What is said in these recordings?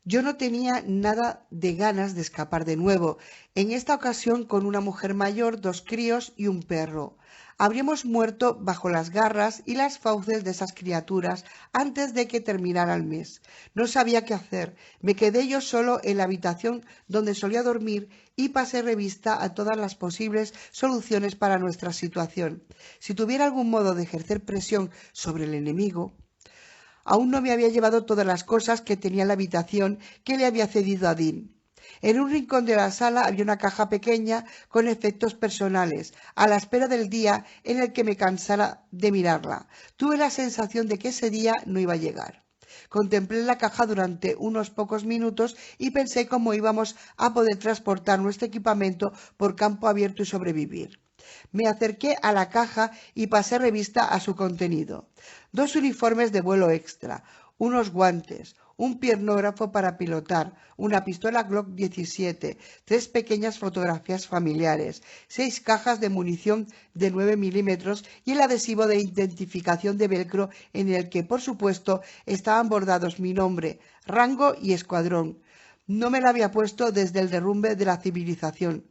Yo no tenía nada de ganas de escapar de nuevo, en esta ocasión con una mujer mayor, dos críos y un perro. Habríamos muerto bajo las garras y las fauces de esas criaturas antes de que terminara el mes. No sabía qué hacer. Me quedé yo solo en la habitación donde solía dormir y pasé revista a todas las posibles soluciones para nuestra situación. Si tuviera algún modo de ejercer presión sobre el enemigo. Aún no me había llevado todas las cosas que tenía en la habitación que le había cedido a Dean. En un rincón de la sala había una caja pequeña con efectos personales, a la espera del día en el que me cansara de mirarla. Tuve la sensación de que ese día no iba a llegar. Contemplé la caja durante unos pocos minutos y pensé cómo íbamos a poder transportar nuestro equipamiento por campo abierto y sobrevivir. Me acerqué a la caja y pasé revista a su contenido. Dos uniformes de vuelo extra, unos guantes, un piernógrafo para pilotar, una pistola Glock 17, tres pequeñas fotografías familiares, 6 cajas de munición de 9 milímetros y el adhesivo de identificación de velcro en el que, por supuesto, estaban bordados mi nombre, rango y escuadrón. No me lo había puesto desde el derrumbe de la civilización.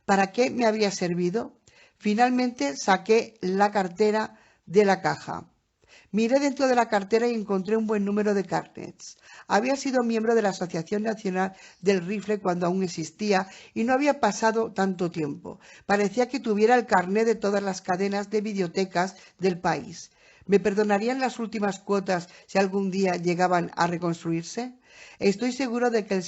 ¿Para qué me habría servido? Finalmente saqué la cartera de la caja. Miré dentro de la cartera y encontré un buen número de carnets. Había sido miembro de la Asociación Nacional del Rifle cuando aún existía y no había pasado tanto tiempo. Parecía que tuviera el carné de todas las cadenas de videotecas del país. ¿Me perdonarían las últimas cuotas si algún día llegaban a reconstruirse? Estoy seguro de que el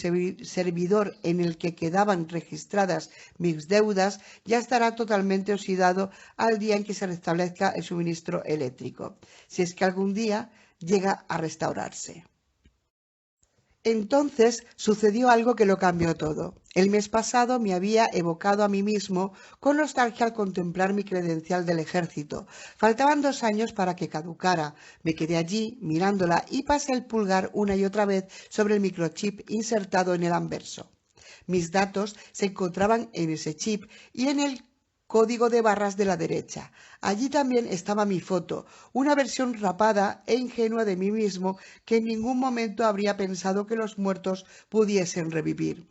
servidor en el que quedaban registradas mis deudas ya estará totalmente oxidado al día en que se restablezca el suministro eléctrico, si es que algún día llega a restaurarse. Entonces sucedió algo que lo cambió todo. El mes pasado me había evocado a mí mismo con nostalgia al contemplar mi credencial del ejército. Faltaban 2 años para que caducara. Me quedé allí mirándola y pasé el pulgar una y otra vez sobre el microchip insertado en el anverso. Mis datos se encontraban en ese chip y en el código de barras de la derecha. Allí también estaba mi foto, una versión rapada e ingenua de mí mismo que en ningún momento habría pensado que los muertos pudiesen revivir.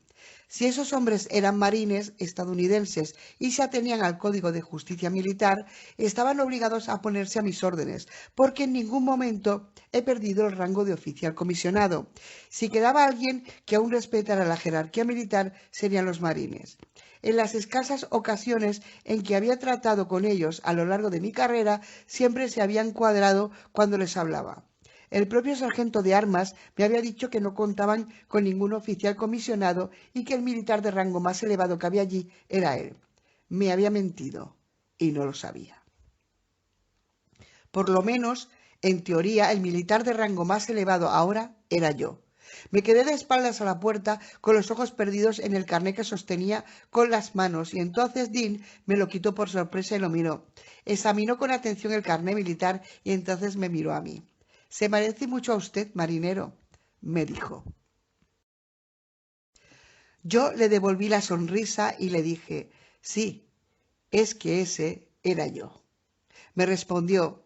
Si esos hombres eran marines estadounidenses y se atenían al Código de Justicia Militar, estaban obligados a ponerse a mis órdenes, porque en ningún momento he perdido el rango de oficial comisionado. Si quedaba alguien que aún respetara la jerarquía militar, serían los marines. En las escasas ocasiones en que había tratado con ellos a lo largo de mi carrera, siempre se habían cuadrado cuando les hablaba. El propio sargento de armas me había dicho que no contaban con ningún oficial comisionado y que el militar de rango más elevado que había allí era él. Me había mentido y no lo sabía. Por lo menos, en teoría, el militar de rango más elevado ahora era yo. Me quedé de espaldas a la puerta con los ojos perdidos en el carné que sostenía con las manos y entonces Dean me lo quitó por sorpresa y lo miró. Examinó con atención el carné militar y entonces me miró a mí. «Se parece mucho a usted, marinero», me dijo. Yo le devolví la sonrisa y le dije: «Sí, es que ese era yo». Me respondió: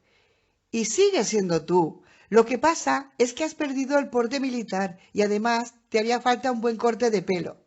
«Y sigue siendo tú. Lo que pasa es que has perdido el porte militar y además te haría falta un buen corte de pelo».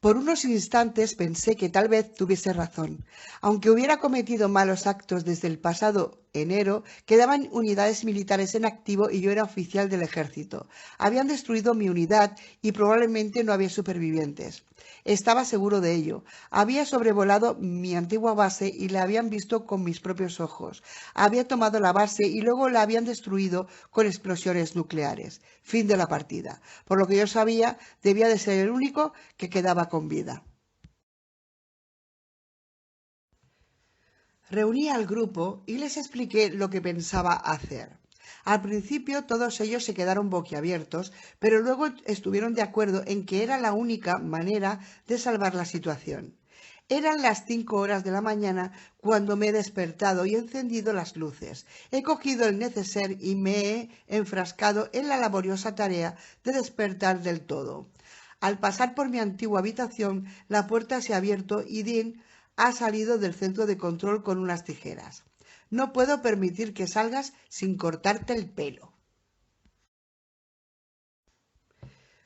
Por unos instantes pensé que tal vez tuviese razón. Aunque hubiera cometido malos actos desde el pasado enero, quedaban unidades militares en activo y yo era oficial del ejército. Habían destruido mi unidad y probablemente no había supervivientes. Estaba seguro de ello. Había sobrevolado mi antigua base y la habían visto con mis propios ojos. Había tomado la base y luego la habían destruido con explosiones nucleares. Fin de la partida. Por lo que yo sabía, debía de ser el único que quedaba con vida. Reuní al grupo y les expliqué lo que pensaba hacer. Al principio todos ellos se quedaron boquiabiertos, pero luego estuvieron de acuerdo en que era la única manera de salvar la situación. Eran las 5 horas de la mañana cuando me he despertado y encendido las luces. He cogido el neceser y me he enfrascado en la laboriosa tarea de despertar del todo. Al pasar por mi antigua habitación, la puerta se ha abierto y Dean ha salido del centro de control con unas tijeras. «No puedo permitir que salgas sin cortarte el pelo».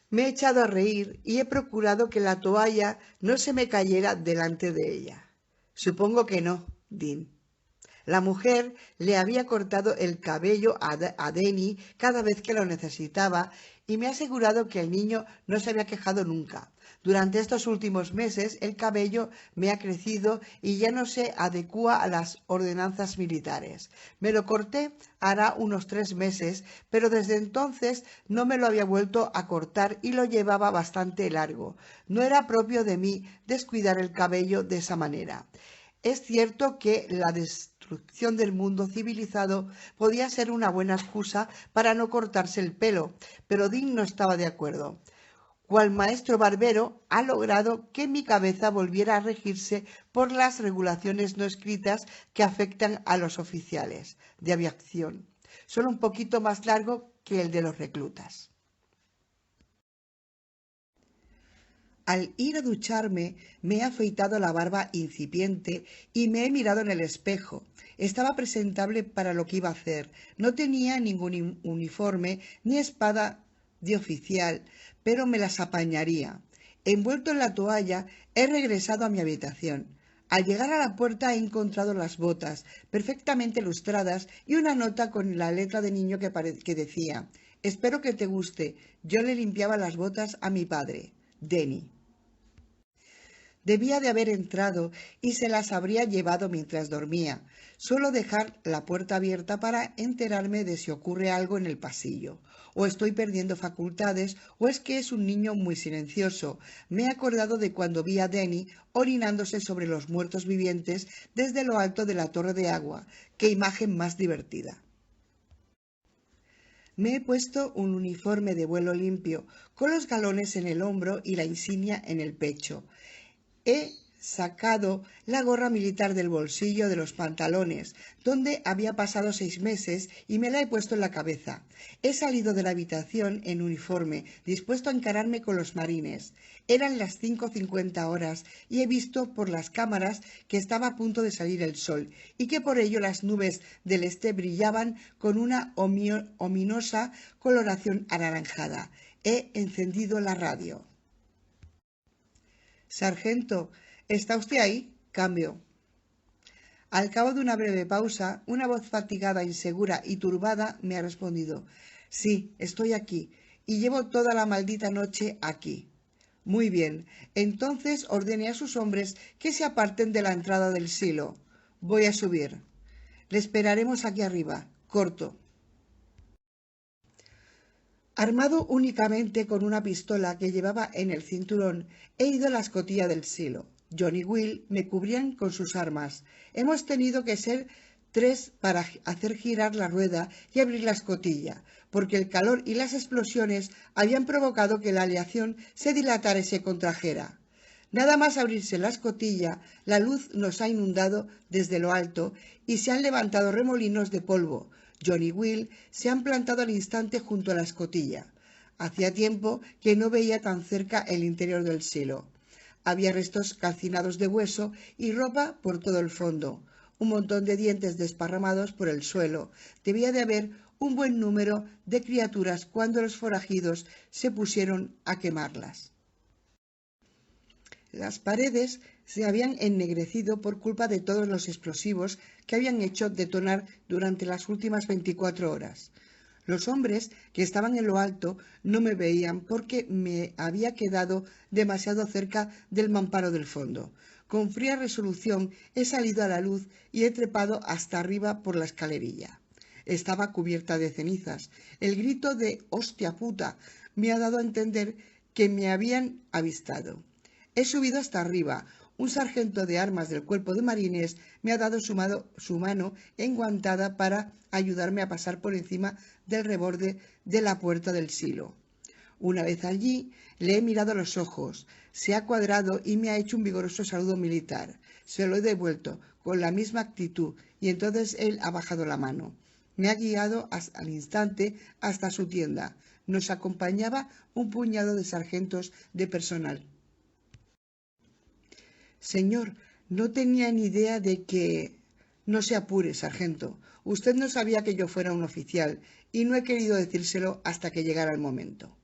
Me he echado a reír y he procurado que la toalla no se me cayera delante de ella. Supongo que no, Dean. La mujer le había cortado el cabello a Denny cada vez que lo necesitaba y me ha asegurado que el niño no se había quejado nunca. Durante estos últimos meses el cabello me ha crecido y ya no se adecúa a las ordenanzas militares. Me lo corté hará unos 3 meses, pero desde entonces no me lo había vuelto a cortar y lo llevaba bastante largo. No era propio de mí descuidar el cabello de esa manera. Es cierto que la destrucción del mundo civilizado podía ser una buena excusa para no cortarse el pelo, pero Dean no estaba de acuerdo. Cual maestro barbero ha logrado que mi cabeza volviera a regirse por las regulaciones no escritas que afectan a los oficiales de aviación. Solo un poquito más largo que el de los reclutas. Al ir a ducharme, me he afeitado la barba incipiente y me he mirado en el espejo. Estaba presentable para lo que iba a hacer. No tenía ningún uniforme ni espada de oficial, pero me las apañaría. Envuelto en la toalla, he regresado a mi habitación. Al llegar a la puerta he encontrado las botas, perfectamente lustradas, y una nota con la letra de niño que decía: «Espero que te guste. Yo le limpiaba las botas a mi padre, Denny». Debía de haber entrado y se las habría llevado mientras dormía. Suelo dejar la puerta abierta para enterarme de si ocurre algo en el pasillo. O estoy perdiendo facultades, o es que es un niño muy silencioso. Me he acordado de cuando vi a Denny orinándose sobre los muertos vivientes desde lo alto de la torre de agua. ¡Qué imagen más divertida! Me he puesto un uniforme de vuelo limpio, con los galones en el hombro y la insignia en el pecho. He sacado la gorra militar del bolsillo de los pantalones, donde había pasado 6 meses, y me la he puesto en la cabeza. He salido de la habitación en uniforme, dispuesto a encararme con los marines. Eran las 5:50 y he visto por las cámaras que estaba a punto de salir el sol y que por ello las nubes del este brillaban con una ominosa coloración anaranjada. He encendido la radio. «Sargento, ¿está usted ahí?» Cambio. Al cabo de una breve pausa, una voz fatigada, insegura y turbada me ha respondido: «Sí, estoy aquí, y llevo toda la maldita noche aquí». «Muy bien, entonces ordene a sus hombres que se aparten de la entrada del silo. Voy a subir. Le esperaremos aquí arriba. Corto». Armado únicamente con una pistola que llevaba en el cinturón, he ido a la escotilla del silo. John y Will me cubrían con sus armas. Hemos tenido que ser 3 para hacer girar la rueda y abrir la escotilla, porque el calor y las explosiones habían provocado que la aleación se dilatara y se contrajera. Nada más abrirse la escotilla, la luz nos ha inundado desde lo alto y se han levantado remolinos de polvo. John y Will se han plantado al instante junto a la escotilla. Hacía tiempo que no veía tan cerca el interior del silo. Había restos calcinados de hueso y ropa por todo el fondo. Un montón de dientes desparramados por el suelo. Debía de haber un buen número de criaturas cuando los forajidos se pusieron a quemarlas. Las paredes se habían ennegrecido por culpa de todos los explosivos que habían hecho detonar durante las últimas 24 horas. Los hombres que estaban en lo alto no me veían porque me había quedado demasiado cerca del mamparo del fondo. Con fría resolución he salido a la luz y he trepado hasta arriba por la escalerilla. Estaba cubierta de cenizas. El grito de «¡hostia puta!» me ha dado a entender que me habían avistado. He subido hasta arriba. Un sargento de armas del cuerpo de marines me ha dado su mano enguantada para ayudarme a pasar por encima del reborde de la puerta del silo. Una vez allí, le he mirado a los ojos. Se ha cuadrado y me ha hecho un vigoroso saludo militar. Se lo he devuelto con la misma actitud y entonces él ha bajado la mano. Me ha guiado al instante hasta su tienda. Nos acompañaba un puñado de sargentos de personal. «Señor, no tenía ni idea de que...» «No se apure, sargento. Usted no sabía que yo fuera un oficial y no he querido decírselo hasta que llegara el momento».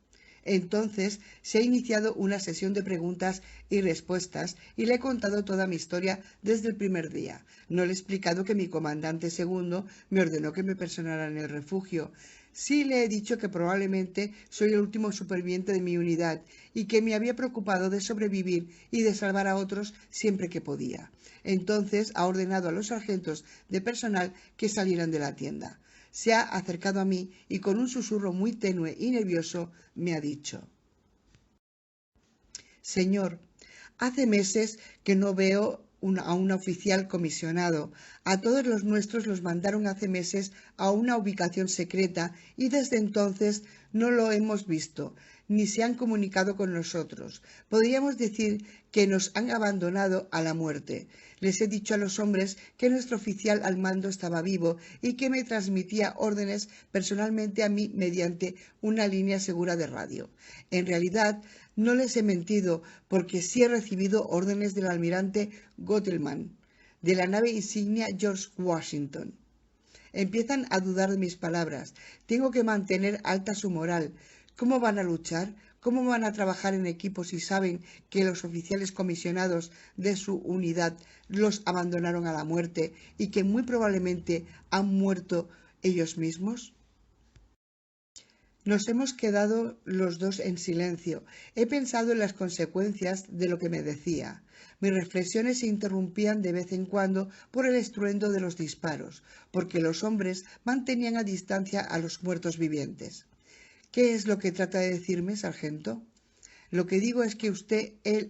Entonces se ha iniciado una sesión de preguntas y respuestas y le he contado toda mi historia desde el primer día. No le he explicado que mi comandante segundo me ordenó que me personara en el refugio. Sí le he dicho que probablemente soy el último superviviente de mi unidad y que me había preocupado de sobrevivir y de salvar a otros siempre que podía. Entonces ha ordenado a los sargentos de personal que salieran de la tienda. Se ha acercado a mí y con un susurro muy tenue y nervioso me ha dicho: Señor, hace meses que no veo a un oficial comisionado. A todos los nuestros los mandaron hace meses a una ubicación secreta y desde entonces no lo hemos visto, ni se han comunicado con nosotros. Podríamos decir que nos han abandonado a la muerte. Les he dicho a los hombres que nuestro oficial al mando estaba vivo y que me transmitía órdenes personalmente a mí mediante una línea segura de radio. En realidad, no les he mentido, porque sí he recibido órdenes del almirante Gottelmann, de la nave insignia George Washington. Empiezan a dudar de mis palabras. Tengo que mantener alta su moral. ¿Cómo van a luchar? ¿Cómo van a trabajar en equipo si saben que los oficiales comisionados de su unidad los abandonaron a la muerte y que muy probablemente han muerto ellos mismos? Nos hemos quedado los dos en silencio. He pensado en las consecuencias de lo que me decía. Mis reflexiones se interrumpían de vez en cuando por el estruendo de los disparos, porque los hombres mantenían a distancia a los muertos vivientes. ¿Qué es lo que trata de decirme, sargento? Lo que digo es que usted es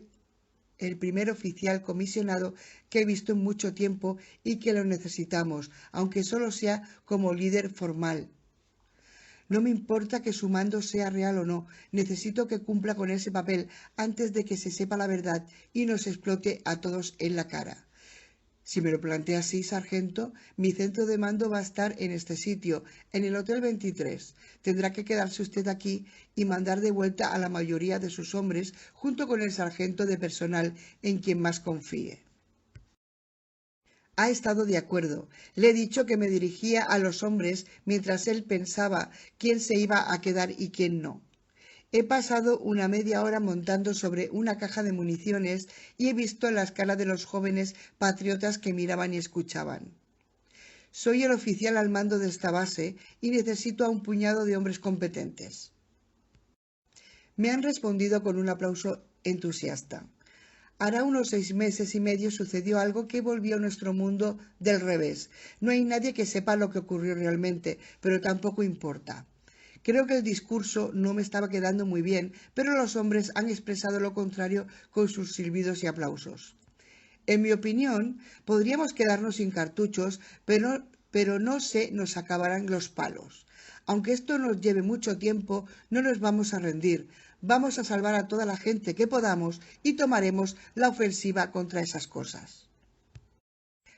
el primer oficial comisionado que he visto en mucho tiempo y que lo necesitamos, aunque solo sea como líder formal. No me importa que su mando sea real o no, necesito que cumpla con ese papel antes de que se sepa la verdad y nos explote a todos en la cara. Si me lo plantea así, sargento, mi centro de mando va a estar en este sitio, en el Hotel 23. Tendrá que quedarse usted aquí y mandar de vuelta a la mayoría de sus hombres junto con el sargento de personal en quien más confíe. Ha estado de acuerdo. Le he dicho que me dirigía a los hombres mientras él pensaba quién se iba a quedar y quién no. He pasado una media hora montando sobre una caja de municiones y he visto las caras de los jóvenes patriotas que miraban y escuchaban. Soy el oficial al mando de esta base y necesito a un puñado de hombres competentes. Me han respondido con un aplauso entusiasta. Hará unos 6 meses y medio sucedió algo que volvió nuestro mundo del revés. No hay nadie que sepa lo que ocurrió realmente, pero tampoco importa. Creo que el discurso no me estaba quedando muy bien, pero los hombres han expresado lo contrario con sus silbidos y aplausos. En mi opinión, podríamos quedarnos sin cartuchos, pero no se nos acabarán los palos. Aunque esto nos lleve mucho tiempo, no nos vamos a rendir. Vamos a salvar a toda la gente que podamos y tomaremos la ofensiva contra esas cosas.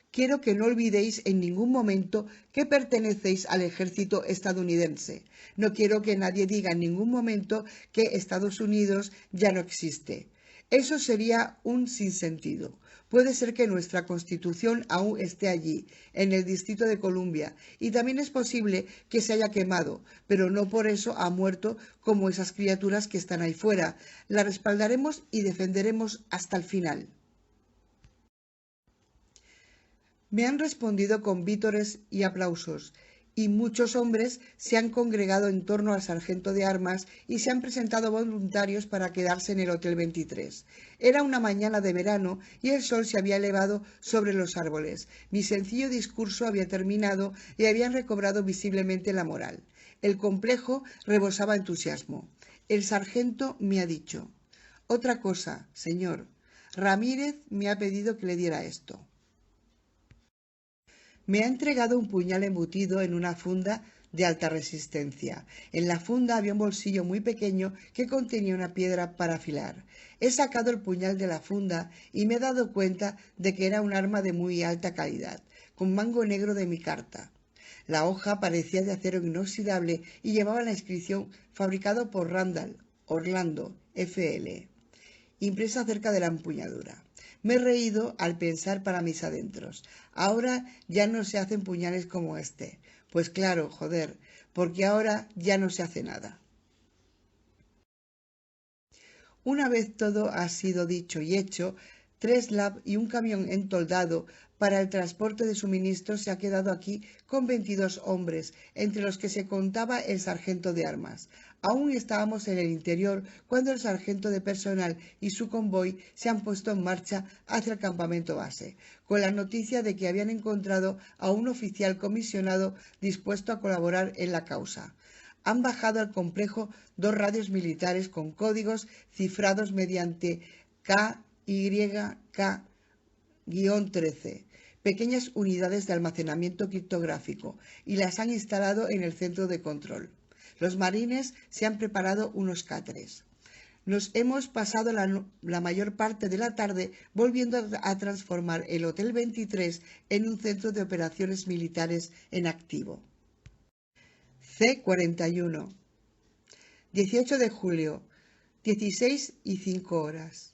Quiero que no olvidéis en ningún momento que pertenecéis al ejército estadounidense. No quiero que nadie diga en ningún momento que Estados Unidos ya no existe. Eso sería un sinsentido. Puede ser que nuestra Constitución aún esté allí, en el Distrito de Columbia, y también es posible que se haya quemado, pero no por eso ha muerto como esas criaturas que están ahí fuera. La respaldaremos y defenderemos hasta el final. Me han respondido con vítores y aplausos, y muchos hombres se han congregado en torno al sargento de armas y se han presentado voluntarios para quedarse en el Hotel 23. Era una mañana de verano y el sol se había elevado sobre los árboles. Mi sencillo discurso había terminado y habían recobrado visiblemente la moral. El complejo rebosaba entusiasmo. El sargento me ha dicho: «Otra cosa, señor. Ramírez me ha pedido que le diera esto». Me ha entregado un puñal embutido en una funda de alta resistencia. En la funda había un bolsillo muy pequeño que contenía una piedra para afilar. He sacado el puñal de la funda y me he dado cuenta de que era un arma de muy alta calidad, con mango negro de mi carta. La hoja parecía de acero inoxidable y llevaba la inscripción «Fabricado por Randall, Orlando, F.L.», impresa cerca de la empuñadura. Me he reído al pensar para mis adentros. Ahora ya no se hacen puñales como este. Pues claro, joder, porque ahora ya no se hace nada. Una vez todo ha sido dicho y hecho, 3 LAV y un camión entoldado para el transporte de suministros se ha quedado aquí con 22 hombres, entre los que se contaba el sargento de armas. Aún estábamos en el interior cuando el sargento de personal y su convoy se han puesto en marcha hacia el campamento base, con la noticia de que habían encontrado a un oficial comisionado dispuesto a colaborar en la causa. Han bajado al complejo 2 radios militares con códigos cifrados mediante KYK-13, pequeñas unidades de almacenamiento criptográfico, y las han instalado en el centro de control. Los marines se han preparado unos cáteres. Nos hemos pasado la mayor parte de la tarde volviendo a transformar el Hotel 23 en un centro de operaciones militares en activo. C-41. 18 de julio, 16:05.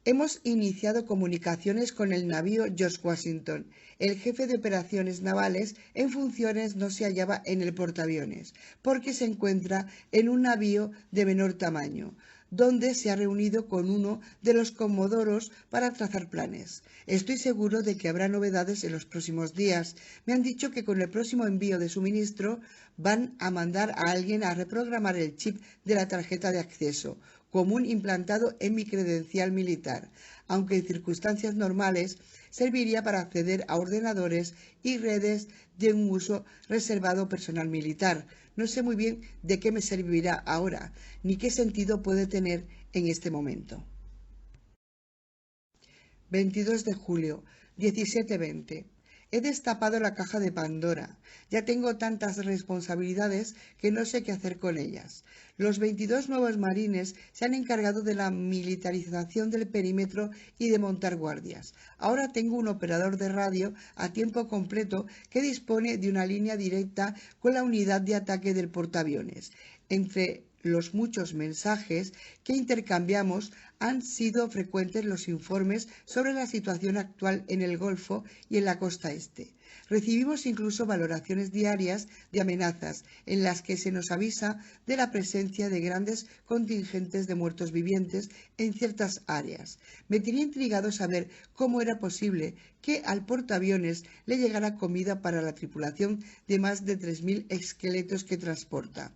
Hemos iniciado comunicaciones con el navío George Washington. El jefe de operaciones navales en funciones no se hallaba en el portaaviones, porque se encuentra en un navío de menor tamaño, donde se ha reunido con uno de los comodoros para trazar planes. Estoy seguro de que habrá novedades en los próximos días. Me han dicho que con el próximo envío de suministro van a mandar a alguien a reprogramar el chip de la tarjeta de acceso, común implantado en mi credencial militar, aunque en circunstancias normales serviría para acceder a ordenadores y redes de un uso reservado personal militar. No sé muy bien de qué me servirá ahora, ni qué sentido puede tener en este momento. 22 de julio, 17:20. He destapado la caja de Pandora. Ya tengo tantas responsabilidades que no sé qué hacer con ellas. Los 22 nuevos marines se han encargado de la militarización del perímetro y de montar guardias. Ahora tengo un operador de radio a tiempo completo que dispone de una línea directa con la unidad de ataque del portaaviones. Entre los muchos mensajes que intercambiamos han sido frecuentes los informes sobre la situación actual en el Golfo y en la costa este. Recibimos incluso valoraciones diarias de amenazas en las que se nos avisa de la presencia de grandes contingentes de muertos vivientes en ciertas áreas. Me tenía intrigado saber cómo era posible que al portaaviones le llegara comida para la tripulación de más de 3.000 esqueletos que transporta.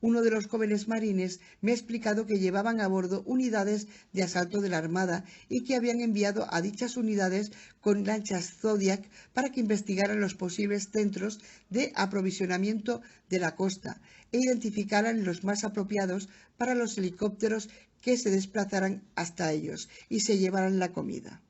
Uno de los jóvenes marines me ha explicado que llevaban a bordo unidades de asalto de la Armada y que habían enviado a dichas unidades con lanchas Zodiac para que investigaran los posibles centros de aprovisionamiento de la costa e identificaran los más apropiados para los helicópteros que se desplazaran hasta ellos y se llevaran la comida.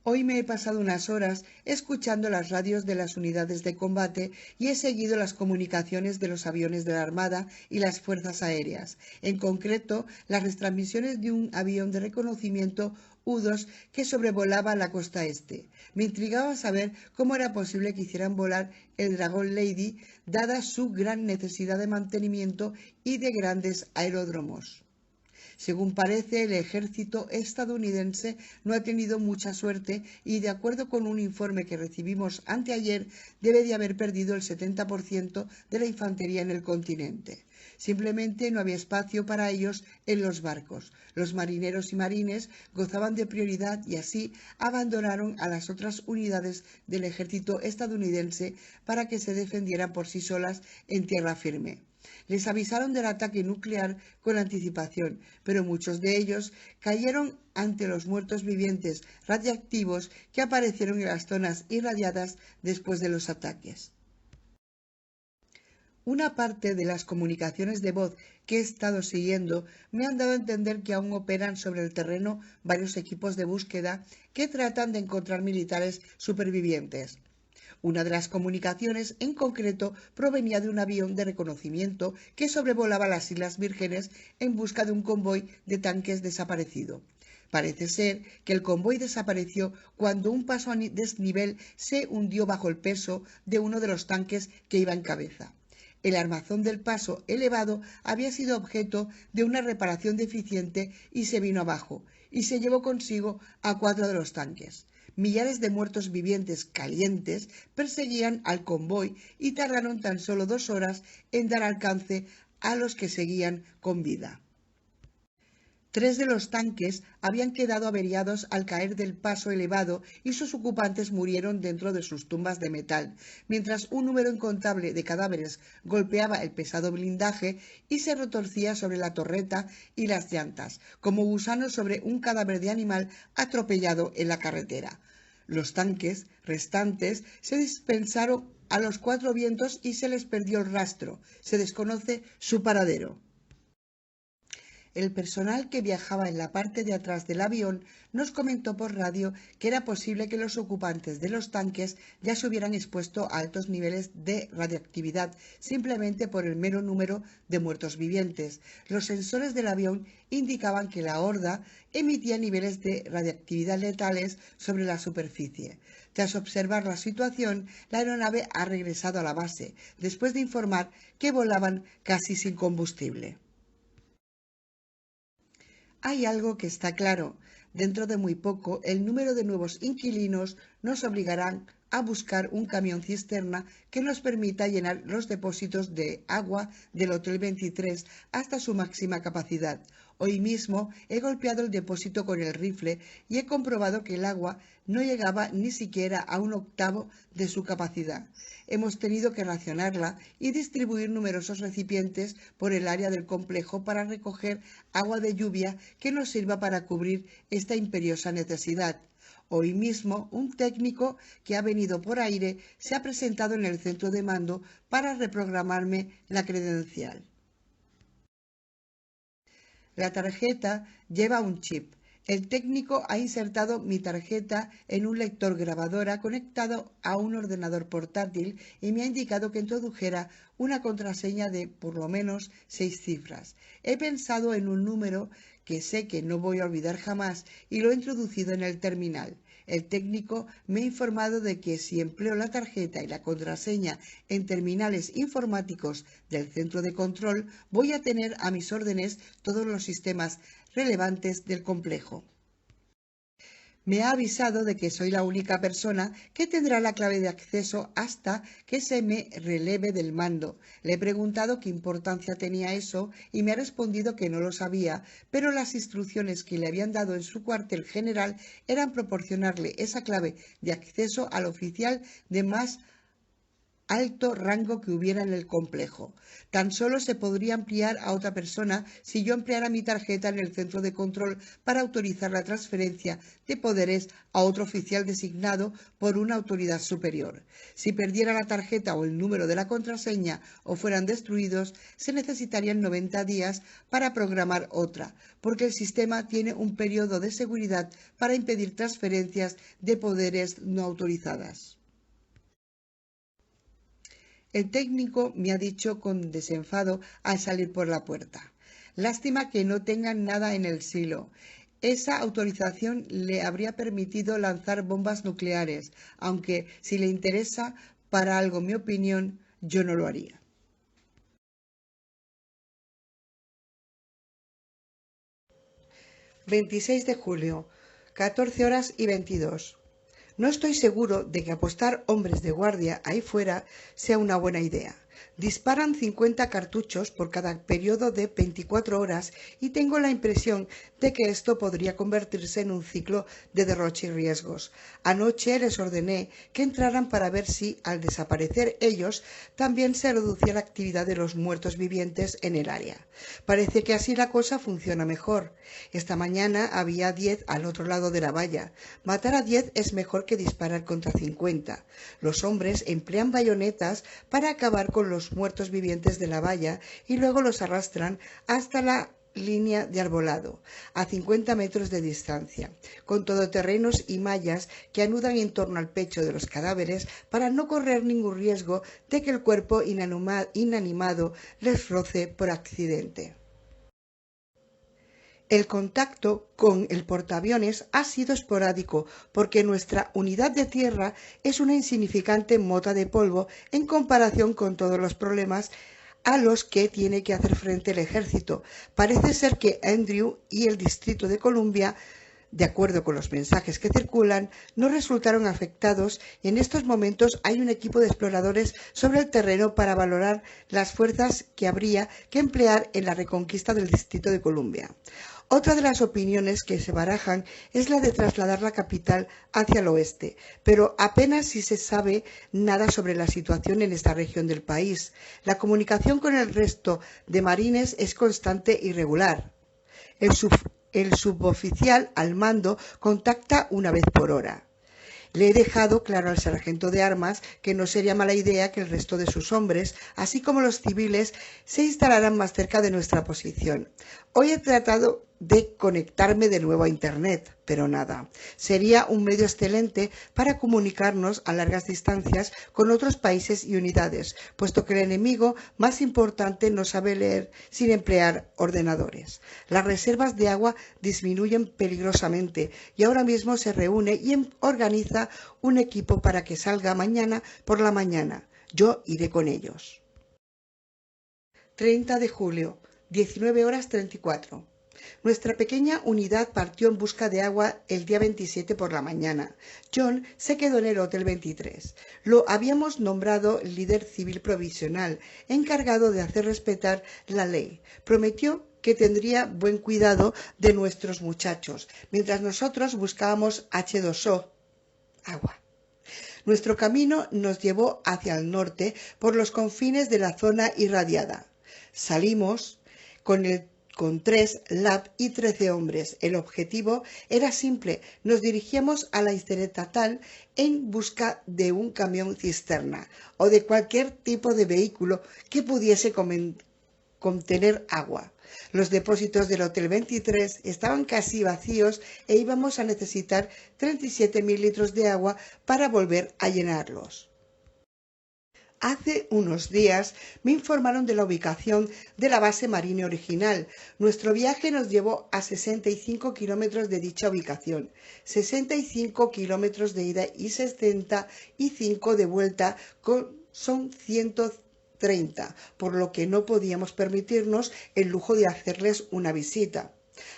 Hoy me he pasado unas horas escuchando las radios de las unidades de combate y he seguido las comunicaciones de los aviones de la Armada y las Fuerzas Aéreas, en concreto las retransmisiones de un avión de reconocimiento U-2 que sobrevolaba la costa este. Me intrigaba saber cómo era posible que hicieran volar el Dragon Lady, dada su gran necesidad de mantenimiento y de grandes aeródromos. Según parece, el ejército estadounidense no ha tenido mucha suerte y, de acuerdo con un informe que recibimos anteayer, debe de haber perdido el 70% de la infantería en el continente. Simplemente no había espacio para ellos en los barcos. Los marineros y marines gozaban de prioridad y así abandonaron a las otras unidades del ejército estadounidense para que se defendieran por sí solas en tierra firme. Les avisaron del ataque nuclear con anticipación, pero muchos de ellos cayeron ante los muertos vivientes radiactivos que aparecieron en las zonas irradiadas después de los ataques. Una parte de las comunicaciones de voz que he estado siguiendo me han dado a entender que aún operan sobre el terreno varios equipos de búsqueda que tratan de encontrar militares supervivientes. Una de las comunicaciones, en concreto, provenía de un avión de reconocimiento que sobrevolaba las Islas Vírgenes en busca de un convoy de tanques desaparecido. Parece ser que el convoy desapareció cuando un paso a desnivel se hundió bajo el peso de uno de los tanques que iba en cabeza. El armazón del paso elevado había sido objeto de una reparación deficiente y se vino abajo, y se llevó consigo a 4 de los tanques. Millares de muertos vivientes calientes perseguían al convoy y tardaron tan solo 2 horas en dar alcance a los que seguían con vida. 3 de los tanques habían quedado averiados al caer del paso elevado y sus ocupantes murieron dentro de sus tumbas de metal, mientras un número incontable de cadáveres golpeaba el pesado blindaje y se retorcía sobre la torreta y las llantas, como gusanos sobre un cadáver de animal atropellado en la carretera. Los tanques restantes se dispersaron a los 4 vientos y se les perdió el rastro. Se desconoce su paradero. El personal que viajaba en la parte de atrás del avión nos comentó por radio que era posible que los ocupantes de los tanques ya se hubieran expuesto a altos niveles de radioactividad simplemente por el mero número de muertos vivientes. Los sensores del avión indicaban que la horda emitía niveles de radioactividad letales sobre la superficie. Tras observar la situación, la aeronave ha regresado a la base, después de informar que volaban casi sin combustible. Hay algo que está claro. Dentro de muy poco, el número de nuevos inquilinos nos obligarán a buscar un camión cisterna que nos permita llenar los depósitos de agua del Hotel 23 hasta su máxima capacidad. Hoy mismo he golpeado el depósito con el rifle y he comprobado que el agua no llegaba ni siquiera a un octavo de su capacidad. Hemos tenido que racionarla y distribuir numerosos recipientes por el área del complejo para recoger agua de lluvia que nos sirva para cubrir esta imperiosa necesidad. Hoy mismo, un técnico que ha venido por aire se ha presentado en el centro de mando para reprogramarme la credencial. La tarjeta lleva un chip. El técnico ha insertado mi tarjeta en un lector grabadora conectado a un ordenador portátil y me ha indicado que introdujera una contraseña de por lo menos 6 cifras. He pensado en un número que sé que no voy a olvidar jamás y lo he introducido en el terminal. El técnico me ha informado de que si empleo la tarjeta y la contraseña en terminales informáticos del centro de control, voy a tener a mis órdenes todos los sistemas relevantes del complejo. Me ha avisado de que soy la única persona que tendrá la clave de acceso hasta que se me releve del mando. Le he preguntado qué importancia tenía eso y me ha respondido que no lo sabía, pero las instrucciones que le habían dado en su cuartel general eran proporcionarle esa clave de acceso al oficial de más alto rango que hubiera en el complejo. Tan solo se podría ampliar a otra persona si yo empleara mi tarjeta en el centro de control para autorizar la transferencia de poderes a otro oficial designado por una autoridad superior. Si perdiera la tarjeta o el número de la contraseña o fueran destruidos, se necesitarían 90 días para programar otra, porque el sistema tiene un periodo de seguridad para impedir transferencias de poderes no autorizadas. El técnico me ha dicho con desenfado al salir por la puerta: lástima que no tengan nada en el silo. Esa autorización le habría permitido lanzar bombas nucleares, aunque si le interesa para algo mi opinión, yo no lo haría. «26 de julio, 14:22. No estoy seguro de que apostar hombres de guardia ahí fuera sea una buena idea. Disparan 50 cartuchos por cada periodo de 24 horas y tengo la impresión de que esto podría convertirse en un ciclo de derroche y riesgos. Anoche les ordené que entraran para ver si, al desaparecer ellos, también se reducía la actividad de los muertos vivientes en el área. Parece que así la cosa funciona mejor. Esta mañana había 10 al otro lado de la valla. Matar a 10 es mejor que disparar contra 50. Los hombres emplean bayonetas para acabar con los muertos vivientes de la valla y luego los arrastran hasta la línea de arbolado, a 50 metros de distancia, con todoterrenos y mallas que anudan en torno al pecho de los cadáveres para no correr ningún riesgo de que el cuerpo inanimado les roce por accidente. El contacto con el portaaviones ha sido esporádico porque nuestra unidad de tierra es una insignificante mota de polvo en comparación con todos los problemas a los que tiene que hacer frente el ejército. Parece ser que Andrew y el Distrito de Columbia, de acuerdo con los mensajes que circulan, no resultaron afectados y en estos momentos hay un equipo de exploradores sobre el terreno para valorar las fuerzas que habría que emplear en la reconquista del Distrito de Columbia. Otra de las opiniones que se barajan es la de trasladar la capital hacia el oeste, pero apenas si se sabe nada sobre la situación en esta región del país. La comunicación con el resto de marines es constante y regular. El, el suboficial al mando contacta una vez por hora. Le he dejado claro al sargento de armas que no sería mala idea que el resto de sus hombres, así como los civiles, se instalaran más cerca de nuestra posición. Hoy he tratado de conectarme de nuevo a Internet, pero nada. Sería un medio excelente para comunicarnos a largas distancias con otros países y unidades, puesto que el enemigo más importante no sabe leer sin emplear ordenadores. Las reservas de agua disminuyen peligrosamente y ahora mismo se reúne y organiza un equipo para que salga mañana por la mañana. Yo iré con ellos. 30 de julio, 19:34. Nuestra pequeña unidad partió en busca de agua el día 27 por la mañana. John se quedó en el Hotel 23. Lo habíamos nombrado líder civil provisional, encargado de hacer respetar la ley. Prometió que tendría buen cuidado de nuestros muchachos, mientras nosotros buscábamos H2O, agua. Nuestro camino nos llevó hacia el norte por los confines de la zona irradiada. Salimos con 3 LAB y 13 hombres. El objetivo era simple. Nos dirigíamos a la interestatal en busca de un camión cisterna o de cualquier tipo de vehículo que pudiese contener agua. Los depósitos del Hotel 23 estaban casi vacíos e íbamos a necesitar 37.000 litros de agua para volver a llenarlos. Hace unos días me informaron de la ubicación de la base marine original. Nuestro viaje nos llevó a 65 kilómetros de dicha ubicación, 65 kilómetros de ida y 65 de vuelta, son 130, por lo que no podíamos permitirnos el lujo de hacerles una visita.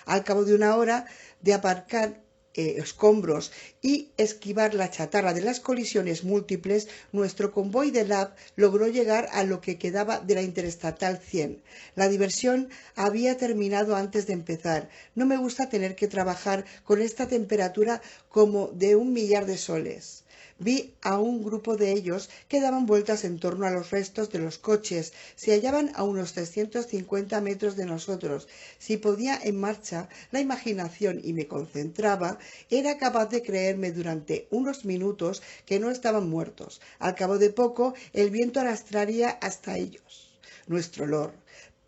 Al cabo de una hora de aparcar escombros y esquivar la chatarra de las colisiones múltiples, nuestro convoy de LAB logró llegar a lo que quedaba de la Interestatal 100. La diversión había terminado antes de empezar. No me gusta tener que trabajar con esta temperatura como de 1.000.000 de soles. Vi a un grupo de ellos que daban vueltas en torno a los restos de los coches. Se hallaban a unos 350 metros de nosotros. Si ponía en marcha la imaginación y me concentraba, era capaz de creerme durante unos minutos que no estaban muertos. Al cabo de poco, el viento arrastraría hasta ellos nuestro olor.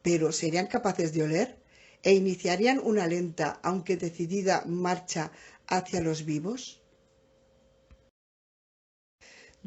¿Pero serían capaces de oler? ¿E iniciarían una lenta, aunque decidida, marcha hacia los vivos?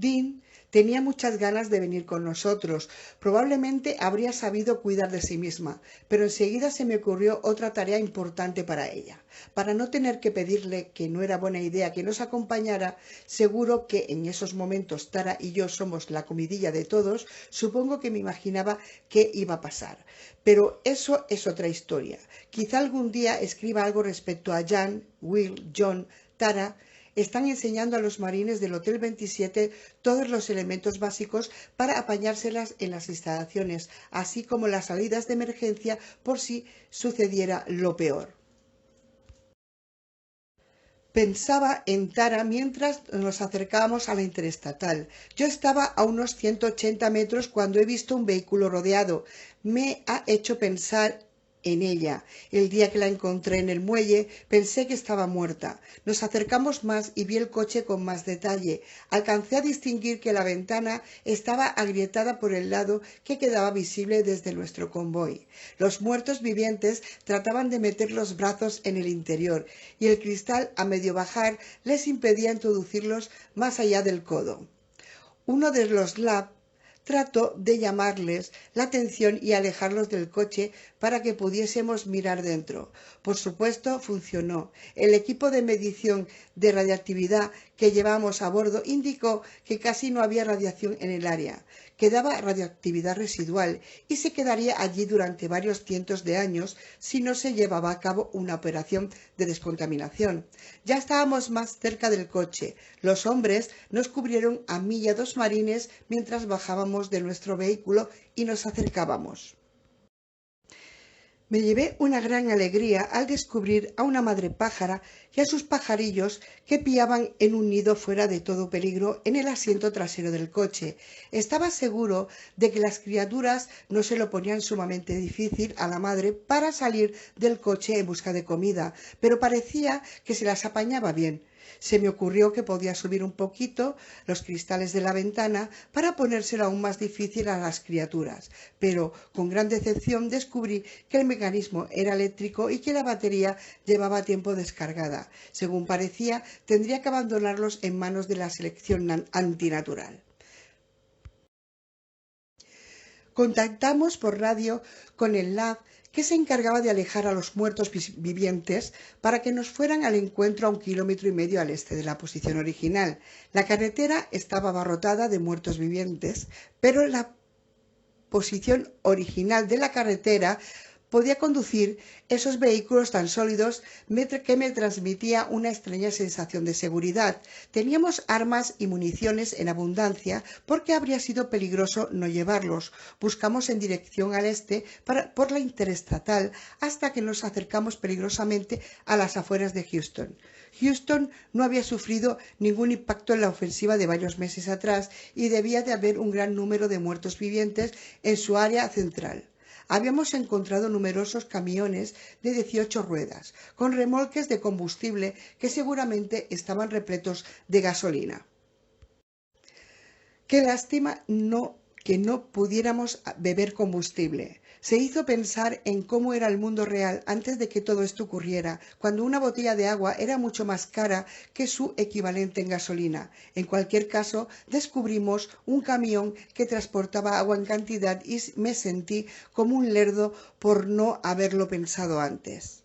Dean tenía muchas ganas de venir con nosotros. Probablemente habría sabido cuidar de sí misma, pero enseguida se me ocurrió otra tarea importante para ella. Para no tener que pedirle, que no era buena idea que nos acompañara, seguro que en esos momentos Tara y yo somos la comidilla de todos, supongo que me imaginaba qué iba a pasar. Pero eso es otra historia. Quizá algún día escriba algo respecto a Jan, Will, John, Tara. Están enseñando a los marines del Hotel 27 todos los elementos básicos para apañárselas en las instalaciones, así como las salidas de emergencia por si sucediera lo peor. Pensaba en Tara mientras nos acercábamos a la interestatal. Yo estaba a unos 180 metros cuando he visto un vehículo rodeado. Me ha hecho pensar en ella. El día que la encontré en el muelle pensé que estaba muerta. Nos acercamos más y vi el coche con más detalle. Alcancé a distinguir que la ventana estaba agrietada por el lado que quedaba visible desde nuestro convoy. Los muertos vivientes trataban de meter los brazos en el interior y el cristal a medio bajar les impedía introducirlos más allá del codo. Uno de los LAB trató de llamarles la atención y alejarlos del coche para que pudiésemos mirar dentro. Por supuesto, funcionó. El equipo de medición de radiactividad que llevamos a bordo indicó que casi no había radiación en el área. Quedaba radioactividad residual y se quedaría allí durante varios cientos de años si no se llevaba a cabo una operación de descontaminación. Ya estábamos más cerca del coche. Los hombres nos cubrieron a mí y a 2 marines mientras bajábamos de nuestro vehículo y nos acercábamos. Me llevé una gran alegría al descubrir a una madre pájara y a sus pajarillos que piaban en un nido fuera de todo peligro en el asiento trasero del coche. Estaba seguro de que las criaturas no se lo ponían sumamente difícil a la madre para salir del coche en busca de comida, pero parecía que se las apañaba bien. Se me ocurrió que podía subir un poquito los cristales de la ventana para ponérselo aún más difícil a las criaturas, pero con gran decepción descubrí que el mecanismo era eléctrico y que la batería llevaba tiempo descargada. Según parecía, tendría que abandonarlos en manos de la selección antinatural. Contactamos por radio con el lab que se encargaba de alejar a los muertos vivientes para que nos fueran al encuentro a 1,5 kilómetros al este de la posición original. La carretera estaba abarrotada de muertos vivientes, pero la posición original de la carretera podía conducir esos vehículos tan sólidos que me transmitía una extraña sensación de seguridad. Teníamos armas y municiones en abundancia porque habría sido peligroso no llevarlos. Buscamos en dirección al este por la interestatal hasta que nos acercamos peligrosamente a las afueras de Houston. Houston no había sufrido ningún impacto en la ofensiva de varios meses atrás y debía de haber un gran número de muertos vivientes en su área central. Habíamos encontrado numerosos camiones de 18 ruedas, con remolques de combustible que seguramente estaban repletos de gasolina. Qué lástima que no pudiéramos beber combustible. Se hizo pensar en cómo era el mundo real antes de que todo esto ocurriera, cuando una botella de agua era mucho más cara que su equivalente en gasolina. En cualquier caso, descubrimos un camión que transportaba agua en cantidad y me sentí como un lerdo por no haberlo pensado antes.